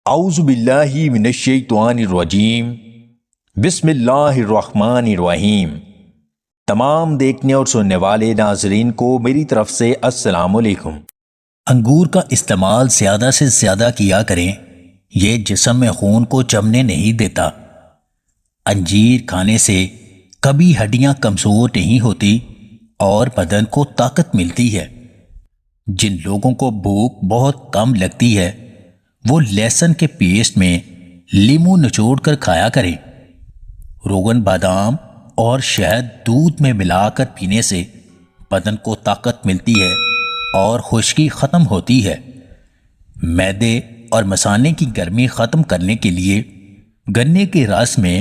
اعوذ باللہ من الشیطان الرجیم بسم اللہ الرحمن الرحیم۔ تمام دیکھنے اور سننے والے ناظرین کو میری طرف سے السلام علیکم۔ انگور کا استعمال زیادہ سے زیادہ کیا کریں، یہ جسم میں خون کو جمنے نہیں دیتا۔ انجیر کھانے سے کبھی ہڈیاں کمزور نہیں ہوتی اور بدن کو طاقت ملتی ہے۔ جن لوگوں کو بھوک بہت کم لگتی ہے وہ لہسن کے پیسٹ میں لیموں نچوڑ کر کھایا کریں۔ روغن بادام اور شہد دودھ میں ملا کر پینے سے بدن کو طاقت ملتی ہے اور خشکی ختم ہوتی ہے۔ معدے اور مثانے کی گرمی ختم کرنے کے لیے گنے کے رس میں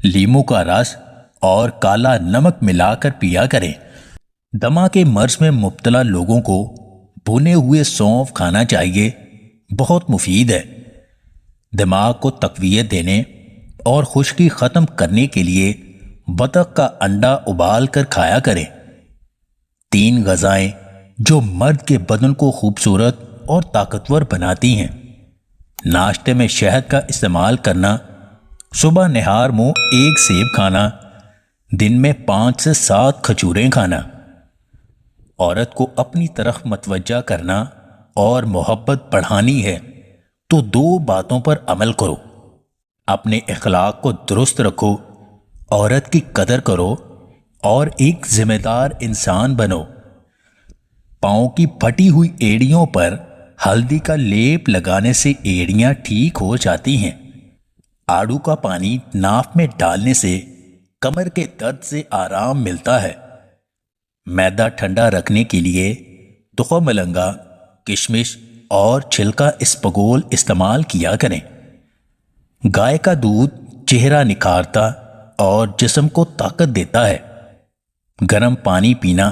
لیموں کا رس اور کالا نمک ملا کر پیا کریں۔ دمہ کے مرض میں مبتلا لوگوں کو بھنے ہوئے سونف کھانا چاہیے، بہت مفید ہے۔ دماغ کو تقویت دینے اور خشکی ختم کرنے کے لیے بطخ کا انڈا ابال کر کھایا کریں۔ 3 غذائیں جو مرد کے بدن کو خوبصورت اور طاقتور بناتی ہیں۔ ناشتے میں شہد کا استعمال کرنا، صبح نہار منہ 1 سیب کھانا، دن میں 5 سے 7 کھجوریں کھانا۔ عورت کو اپنی طرف متوجہ کرنا اور محبت بڑھانی ہے تو 2 باتوں پر عمل کرو۔ اپنے اخلاق کو درست رکھو، عورت کی قدر کرو اور ایک ذمہ دار انسان بنو۔ پاؤں کی پھٹی ہوئی ایڑیوں پر ہلدی کا لیپ لگانے سے ایڑیاں ٹھیک ہو جاتی ہیں۔ آڑو کا پانی ناف میں ڈالنے سے کمر کے درد سے آرام ملتا ہے۔ معدہ ٹھنڈا رکھنے کے لیے دخ ملنگا، کشمش اور چھلکا اسپغول استعمال کیا کریں۔ گائے کا دودھ چہرہ نکھارتا اور جسم کو طاقت دیتا ہے۔ گرم پانی پینا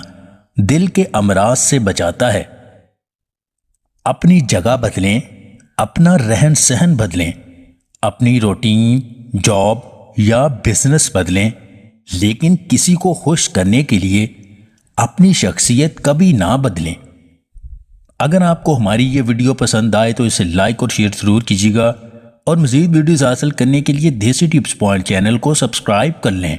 دل کے امراض سے بچاتا ہے۔ اپنی جگہ بدلیں، اپنا رہن سہن بدلیں، اپنی روٹین، جاب یا بزنس بدلیں، لیکن کسی کو خوش کرنے کے لیے اپنی شخصیت کبھی نہ بدلیں۔ اگر آپ کو ہماری یہ ویڈیو پسند آئے تو اسے لائک اور شیئر ضرور کیجیے گا، اور مزید ویڈیوز حاصل کرنے کے لیے دیسی ٹپس پوائنٹ چینل کو سبسکرائب کر لیں۔